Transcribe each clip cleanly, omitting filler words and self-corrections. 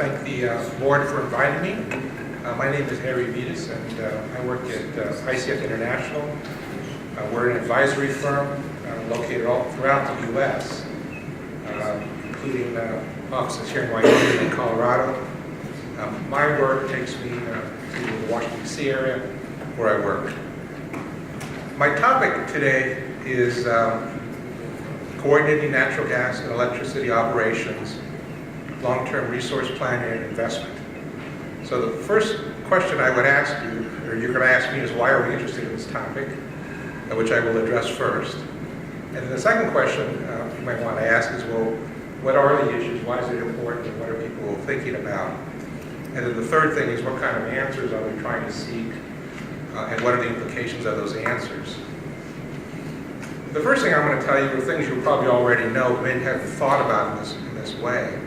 thank the board for inviting me. My name is Harry Vidas, and I work at ICF International. We're an advisory firm located all throughout the U.S., including offices here in Wyoming and Colorado. My work takes me to the Washington, D.C. area, where I work. My topic today is coordinating natural gas and electricity operations, long-term resource planning and investment. So the first question I would ask you, or you're going to ask me, is why are we interested in this topic, which I will address first. And then the second question you might want to ask is, well, what are the issues, why is it important, and what are people thinking about? And then the third thing is, what kind of answers are we trying to seek, and what are the implications of those answers? The first thing I'm going to tell you are things you probably already know, but may have thought about in this way.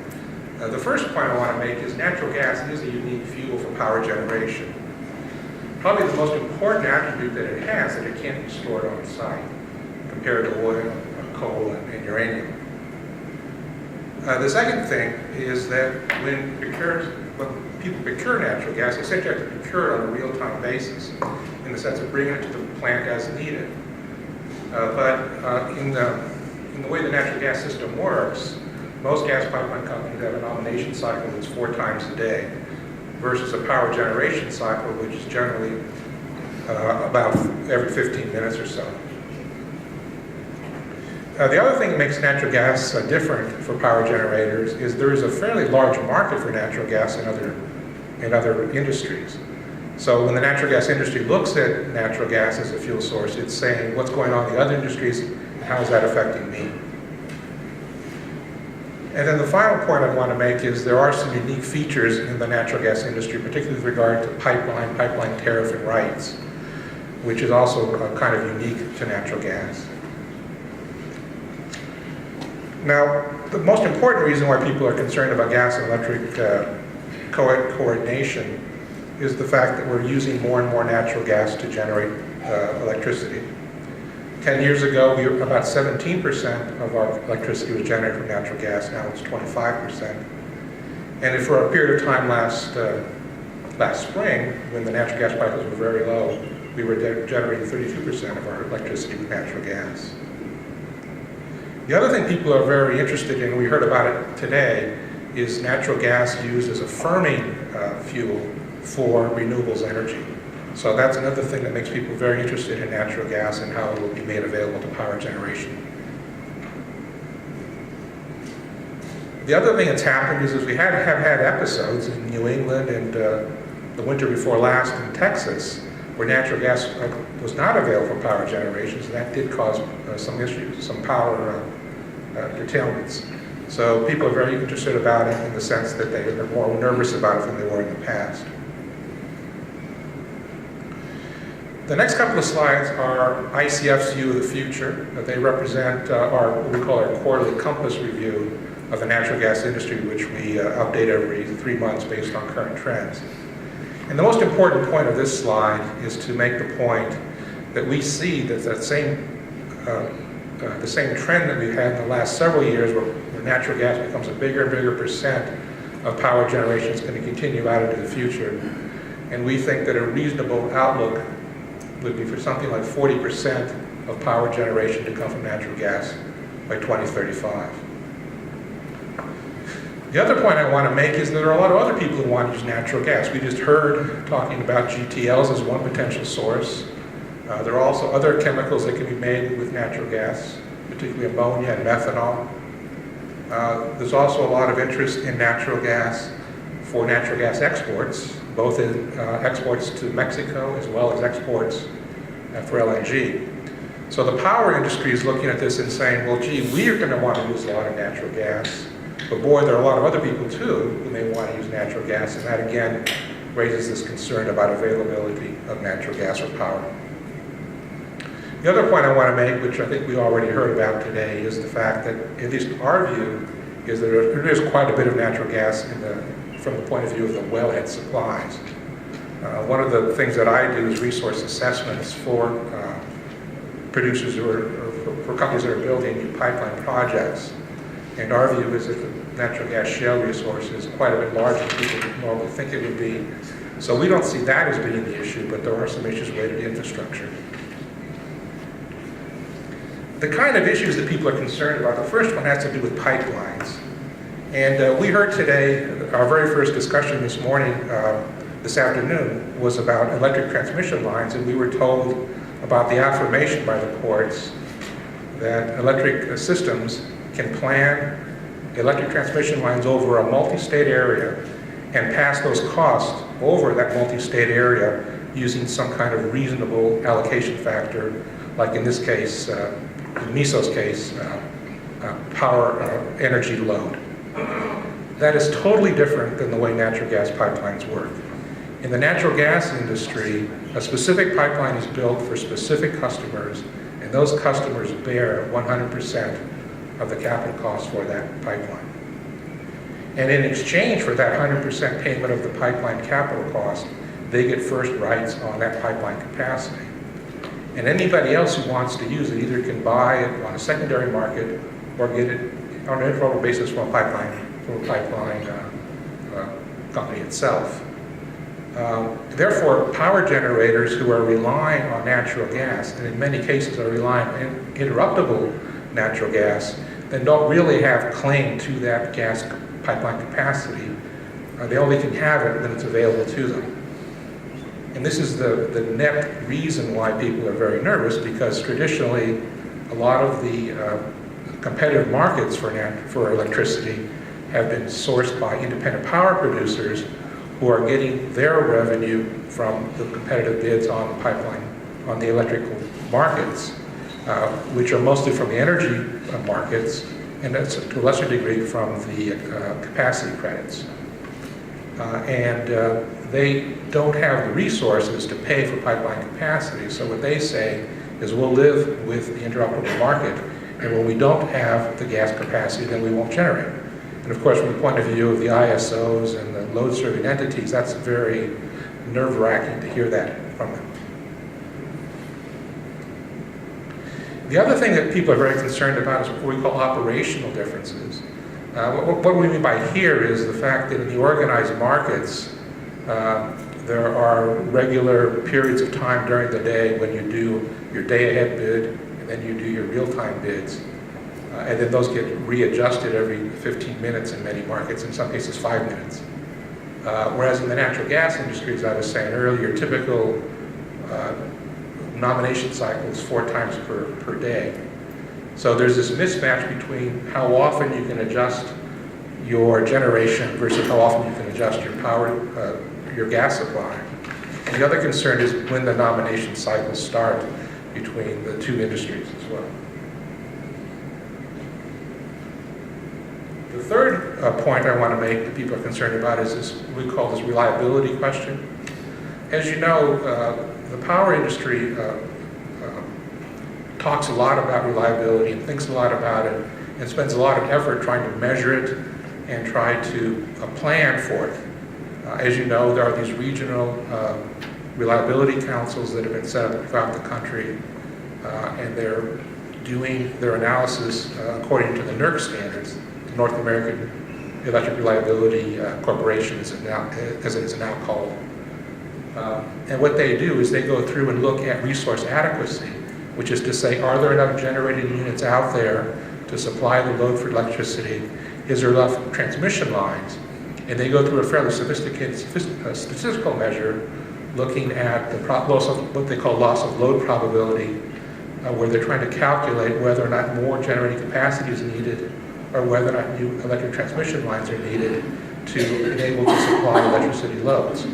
The first point I want to make is natural gas is a unique fuel for power generation. Probably the most important attribute that it has is that it can't be stored on site compared to oil, coal, and uranium. The second thing is that when people procure natural gas, they essentially have to procure it on a real-time basis in the sense of bringing it to the plant as needed. But in the way the natural gas system works, most gas pipeline companies have a nomination cycle that's 4 times a day versus a power generation cycle, which is generally about every 15 minutes or so. The other thing that makes natural gas different for power generators is there is a fairly large market for natural gas in other industries. So when the natural gas industry looks at natural gas as a fuel source, it's saying what's going on in the other industries and how is that affecting me? And then the final point I want to make is there are some unique features in the natural gas industry, particularly with regard to pipeline tariff and rights, which is also kind of unique to natural gas. Now, the most important reason why people are concerned about gas and electric coordination is the fact that we're using more and more natural gas to generate electricity. 10 years ago, about 17% of our electricity was generated from natural gas. Now it's 25%. And for a period of time last spring, when the natural gas prices were very low, we were generating 32% of our electricity with natural gas. The other thing people are very interested in, we heard about it today, is natural gas used as a firming fuel for renewables energy. So that's another thing that makes people very interested in natural gas and how it will be made available to power generation. The other thing that's happened is we have had episodes in New England and the winter before last in Texas where natural gas was not available for power generation, so that did cause some issues, some power curtailments. So people are very interested about it in the sense that they are more nervous about it than they were in the past. The next couple of slides are ICF's view of the future. They represent what we call our quarterly compass review of the natural gas industry, which we update every 3 months based on current trends. And the most important point of this slide is to make the point that we see that the same trend that we've had in the last several years where natural gas becomes a bigger and bigger percent of power generation is going to continue out into the future. And we think that a reasonable outlook would be for something like 40% of power generation to come from natural gas by 2035. The other point I want to make is that there are a lot of other people who want to use natural gas. We just heard talking about GTLs as one potential source. There are also other chemicals that can be made with natural gas, particularly ammonia and methanol. There's also a lot of interest in natural gas for natural gas exports, both in exports to Mexico as well as exports for LNG. So the power industry is looking at this and saying, well, gee, we are going to want to use a lot of natural gas, but boy, there are a lot of other people too who may want to use natural gas, and that again raises this concern about availability of natural gas for power. The other point I want to make, which I think we already heard about today, is the fact that, at least our view, is that there is quite a bit of natural gas from the point of view of the wellhead supplies. One of the things that I do is resource assessments for producers or for companies that are building new pipeline projects. And our view is that natural gas shale resources quite a bit larger than people would normally think it would be. So we don't see that as being the issue, but there are some issues related to infrastructure. The kind of issues that people are concerned about, the first one has to do with pipelines. And we heard today, our very first discussion this morning, this afternoon, was about electric transmission lines, and we were told about the affirmation by the courts that electric systems can plan electric transmission lines over a multi-state area and pass those costs over that multi-state area using some kind of reasonable allocation factor, like in this case, in MISO's case, power energy load. That is totally different than the way natural gas pipelines work. In the natural gas industry, a specific pipeline is built for specific customers, and those customers bear 100% of the capital cost for that pipeline. And in exchange for that 100% payment of the pipeline capital cost, they get first rights on that pipeline capacity. And anybody else who wants to use it either can buy it on a secondary market or get it on an informal basis from a pipeline company itself. Therefore, power generators who are relying on natural gas, and in many cases are relying on interruptible natural gas, then don't really have claim to that gas pipeline capacity. They only can have it when it's available to them. And this is the net reason why people are very nervous, because traditionally a lot of the competitive markets for electricity have been sourced by independent power producers who are getting their revenue from the competitive bids on the pipeline, on the electrical markets, which are mostly from the energy markets, and that's to a lesser degree from the capacity credits. They don't have the resources to pay for pipeline capacity, so what they say is we'll live with the interruptible market, and when we don't have the gas capacity, then we won't generate. And of course, from the point of view of the ISOs and the load-serving entities, that's very nerve-wracking to hear that from them. The other thing that people are very concerned about is what we call operational differences. What we mean by here is the fact that in the organized markets, there are regular periods of time during the day when you do your day-ahead bid, and then you do your real-time bids. And then those get readjusted every 15 minutes in many markets, in some cases 5 minutes. Whereas in the natural gas industry, as I was saying earlier, typical nomination cycles 4 times per day. So there's this mismatch between how often you can adjust your generation versus how often you can adjust your power, your gas supply. And the other concern is when the nomination cycles start between the two industries as well. The third point I want to make that people are concerned about is this, we call this reliability question. As you know, the power industry talks a lot about reliability and thinks a lot about it and spends a lot of effort trying to measure it and try to plan for it. As you know, there are these regional reliability councils that have been set up throughout the country, and they're doing their analysis according to the NERC standards, the North American Electric Reliability Corporation, as it is now called. And what they do is they go through and look at resource adequacy, which is to say, are there enough generating units out there to supply the load for electricity? Is there enough transmission lines? And they go through a fairly sophisticated statistical measure looking at the loss of, what they call loss of load probability, where they're trying to calculate whether or not more generating capacity is needed or whether or not new electric transmission lines are needed to enable to supply electricity loads.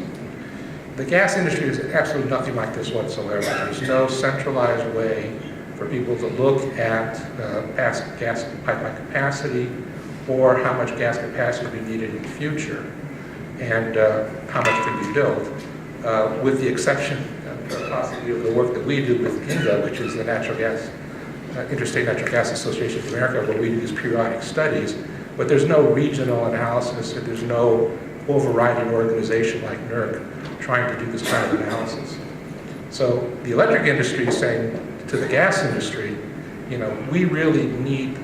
The gas industry is absolutely nothing like this whatsoever. There's no centralized way for people to look at past gas pipeline capacity or how much gas capacity will be needed in the future and how much can be built, with the exception possibly of the work that we do with INGA, which is the Interstate Natural Gas Association of America, where we do these periodic studies, but there's no regional analysis and there's no overriding organization like NERC trying to do this kind of analysis. So the electric industry is saying to the gas industry, you know, we really need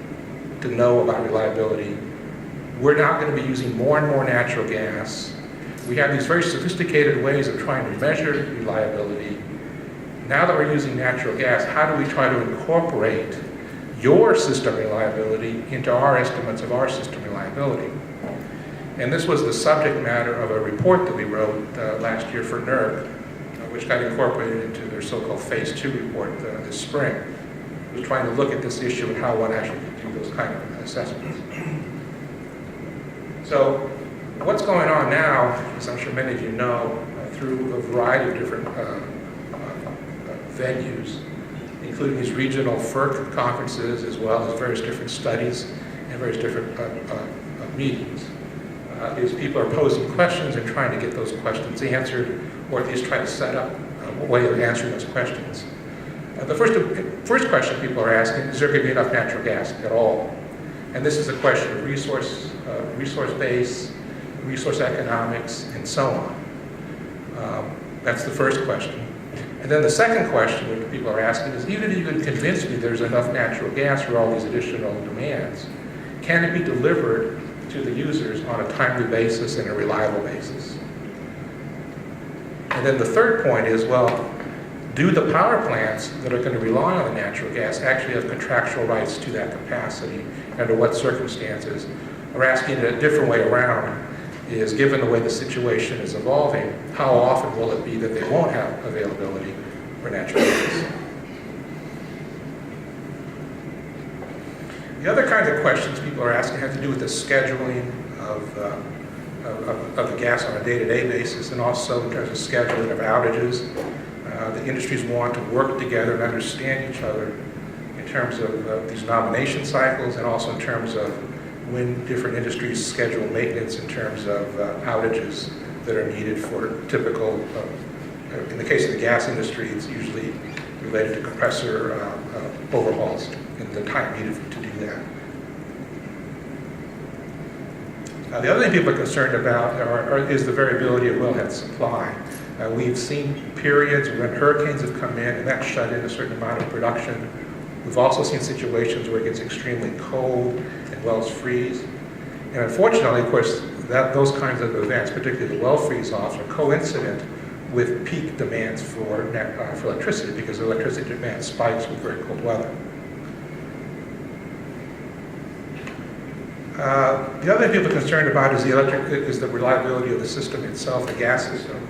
to know about reliability we're now going to be using more and more natural gas. We have these very sophisticated ways of trying to measure reliability. Now that we're using natural gas, how do we try to incorporate your system reliability into our estimates of our system reliability? And this was the subject matter of a report that we wrote last year for NERC, which got incorporated into their so-called Phase 2 report this spring. It was trying to look at this issue and how one actually could do those kind of assessments. So what's going on now, as I'm sure many of you know, through a variety of different venues, including these regional FERC conferences, as well as various different studies and various different meetings, is people are posing questions and trying to get those questions answered, or at least try to set up a way of answering those questions. The first question people are asking is there going to be enough natural gas at all? And this is a question of resource base, resource economics, and so on. That's the first question. And then the second question that people are asking is, even if you can convince me there's enough natural gas for all these additional demands, can it be delivered to the users on a timely basis and a reliable basis? And then the third point is, well, do the power plants that are going to rely on the natural gas actually have contractual rights to that capacity? Under what circumstances? Or asking it a different way around is, given the way the situation is evolving, how often will it be that they won't have availability for natural gas? The other kinds of questions people are asking have to do with the scheduling of the gas on a day-to-day basis, and also in terms of scheduling of outages. The industries want to work together and understand each other in terms of these nomination cycles, and also in terms of when different industries schedule maintenance in terms of outages that are needed for typical, in the case of the gas industry, it's usually related to compressor overhauls and the time needed to do that. The other thing people are concerned about is the variability of wellhead supply. We've seen periods when hurricanes have come in and that shut in a certain amount of production. We've also seen situations where it gets extremely cold and wells freeze. And unfortunately, of course, those kinds of events, particularly the well freeze-offs, are coincident with peak demands for electricity, because electricity demand spikes with very cold weather. The other thing people are concerned about is the reliability of the system itself, the gas system.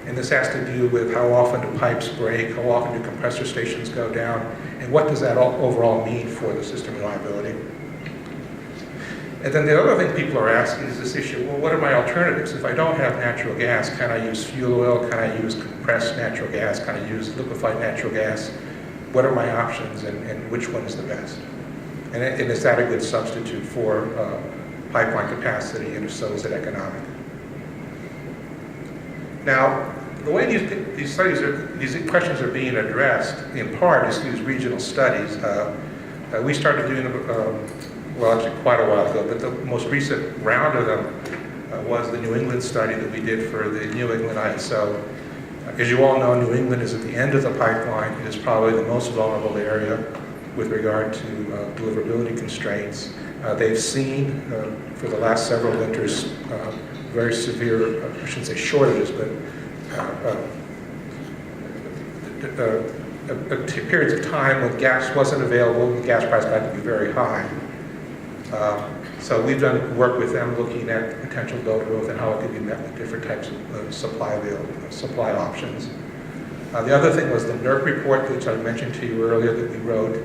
And this has to do with how often do pipes break, how often do compressor stations go down, and what does that overall mean for the system reliability. And then the other thing people are asking is this issue, well, what are my alternatives? If I don't have natural gas, can I use fuel oil? Can I use compressed natural gas? Can I use liquefied natural gas? What are my options, and which one is the best? And is that a good substitute for pipeline capacity, and if so, is it economic? Now, the way these questions are being addressed, in part, is through these regional studies. We started doing well, actually quite a while ago, but the most recent round of them was the New England study that we did for the New England ISO. As you all know, New England is at the end of the pipeline. It is probably the most vulnerable area with regard to deliverability constraints. They've seen, for the last several winters, very severe, I shouldn't say shortages, but periods of time when gas wasn't available, the gas price got to be very high. So we've done work with them looking at potential load growth and how it could be met with different types of supply options. The other thing was the NERC report, which I mentioned to you earlier, that we wrote,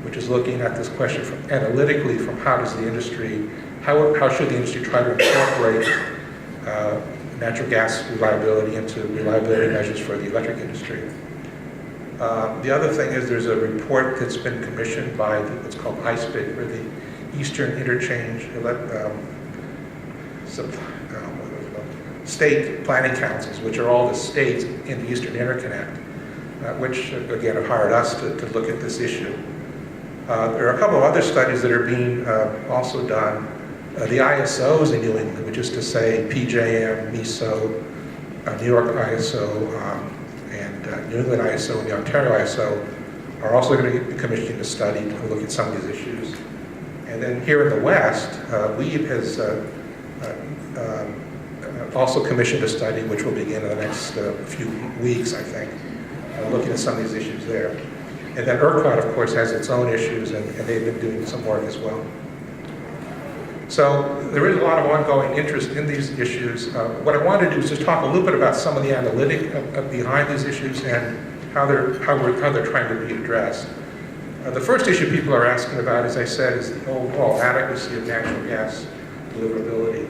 which is looking at this question analytically from how does the industry, how should the industry try to incorporate natural gas reliability into reliability measures for the electric industry. The other thing is there's a report that's been commissioned by what's called ICF, or the Eastern Interchange State Planning Councils, which are all the states in the Eastern Interconnect, which again have hired us to look at this issue. There are a couple of other studies that are being also done. The ISOs in New England, which is to say PJM, MISO, New York ISO, and New England ISO and the Ontario ISO, are also going to be commissioning a study to look at some of these issues. And then here in the West, WEEB has also commissioned a study which will begin in the next few weeks, I think, looking at some of these issues there. And then ERCOT, of course, has its own issues, and they've been doing some work as well. So there is a lot of ongoing interest in these issues. What I want to do is just talk a little bit about some of the analytic behind these issues and how they're trying to be addressed. The first issue people are asking about, as I said, is the overall adequacy of natural gas deliverability.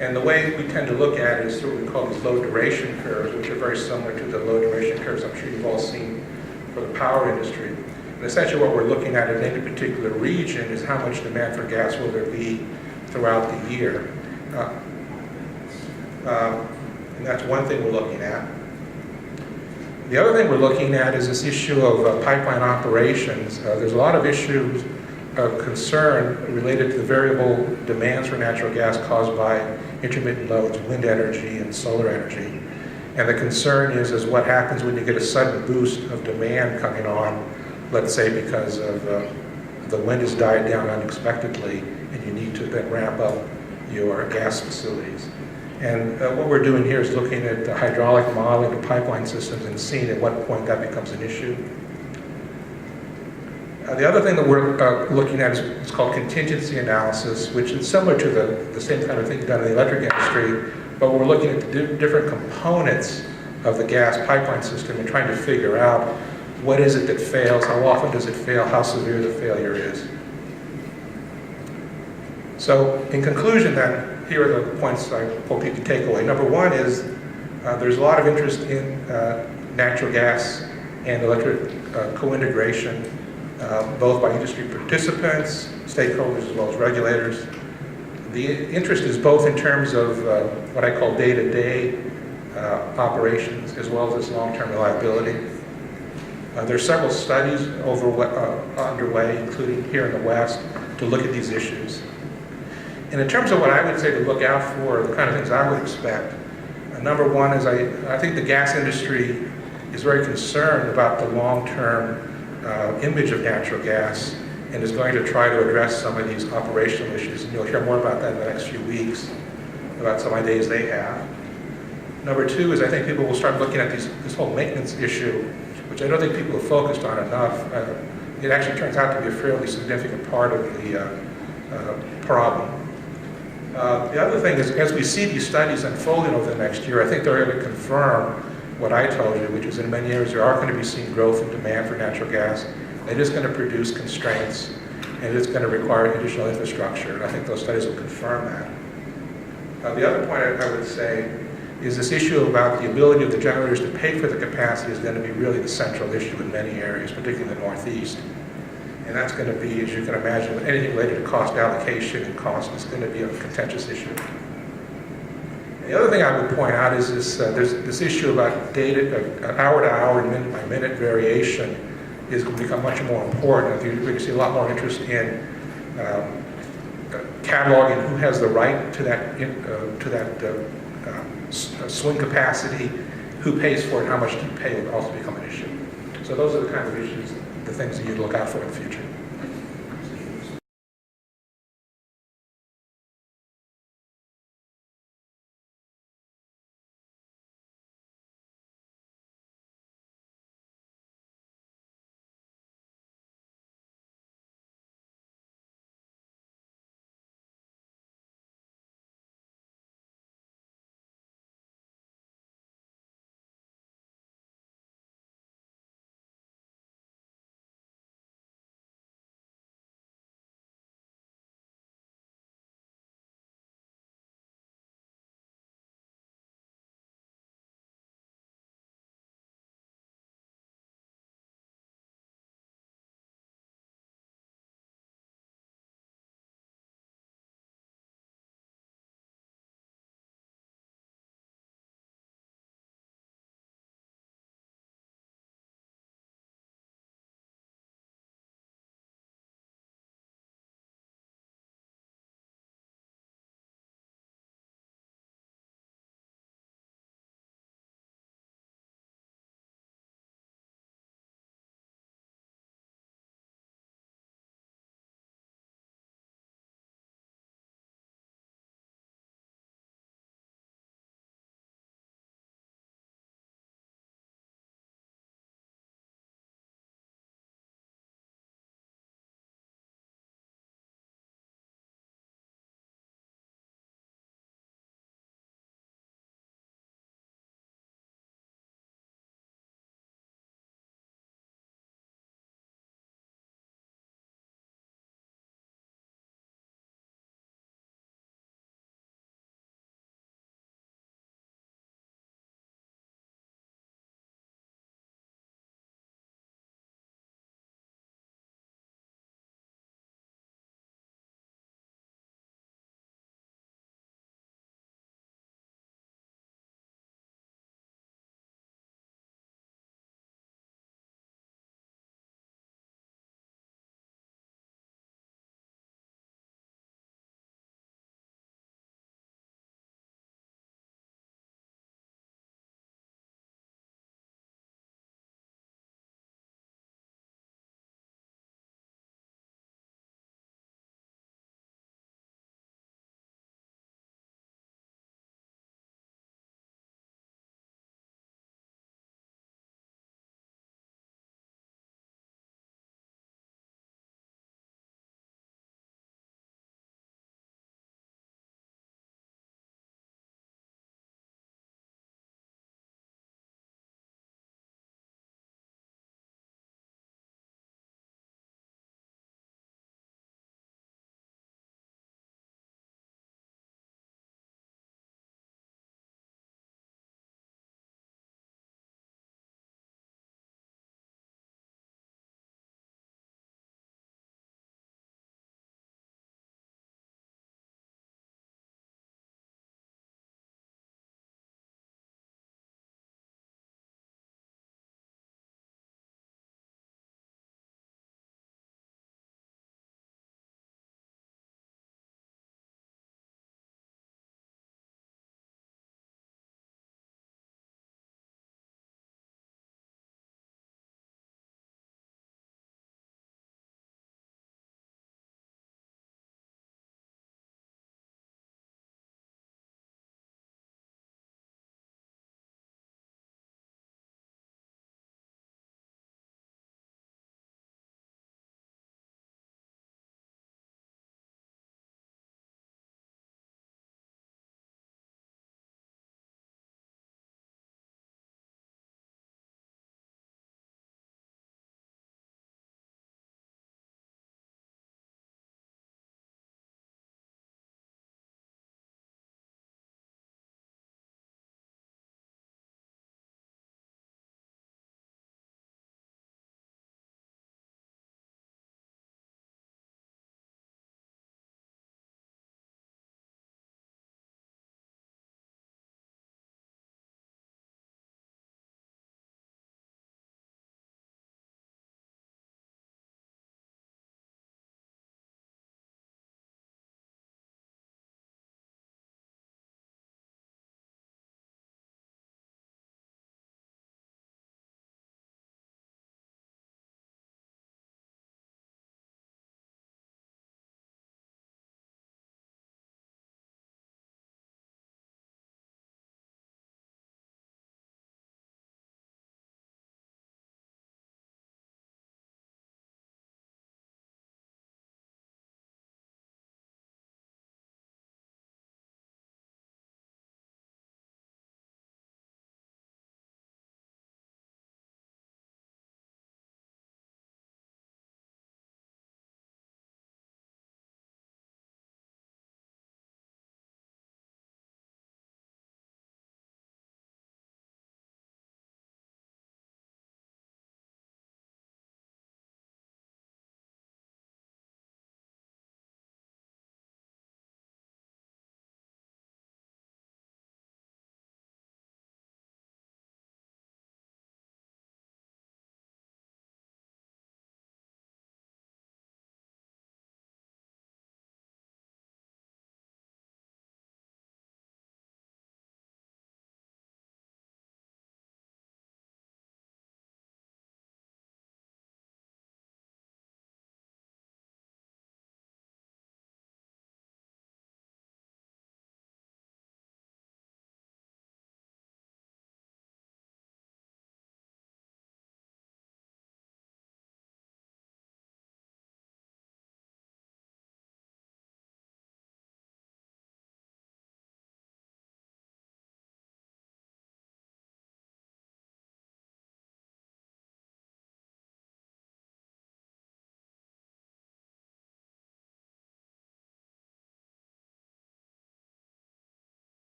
And the way we tend to look at it is through what we call these low duration curves, which are very similar to the low duration curves I'm sure you've all seen for the power industry. And essentially what we're looking at in any particular region is how much demand for gas will there be throughout the year. And that's one thing we're looking at. The other thing we're looking at is this issue of pipeline operations. There's a lot of issues of concern related to the variable demands for natural gas caused by intermittent loads, wind energy and solar energy. And the concern is what happens when you get a sudden boost of demand coming on, let's say because of the wind has died down unexpectedly and you need to then ramp up your gas facilities. And what we're doing here is looking at the hydraulic modeling of pipeline systems and seeing at what point that becomes an issue. The other thing that we're looking at is called contingency analysis, which is similar to the same kind of thing done in the electric industry, but we're looking at the different components of the gas pipeline system and trying to figure out what is it that fails, how often does it fail, how severe the failure is. So in conclusion then, here are the points I hope you can take away. Number one is there's a lot of interest in natural gas and electric co-integration, both by industry participants, stakeholders, as well as regulators. The interest is both in terms of what I call day-to-day operations, as well as this long-term reliability. There are several studies underway, including here in the West, to look at these issues. And in terms of what I would say to look out for, the kind of things I would expect, number one is I think the gas industry is very concerned about the long-term image of natural gas and is going to try to address some of these operational issues. And you'll hear more about that in the next few weeks, about some ideas they have. Number two is I think people will start looking at this whole maintenance issue, which I don't think people have focused on enough. It actually turns out to be a fairly significant part of the problem. The other thing is, as we see these studies unfolding over the next year, I think they're going to confirm what I told you, which is in many areas there are going to be seen growth in demand for natural gas. It is going to produce constraints, and it's going to require additional infrastructure. And I think those studies will confirm that. The other point I would say is this issue about the ability of the generators to pay for the capacity is going to be really the central issue in many areas, particularly in the Northeast. And that's going to be, as you can imagine, anything related to cost allocation and cost is going to be a contentious issue. And the other thing I would point out is there's this issue about data, hour-to-hour and minute-by-minute variation is going to become much more important. You're going to see a lot more interest in cataloging who has the right to that swing capacity, who pays for it, how much do you pay will also become an issue. So those are the kind of issues, the things that you'd look out for in the future.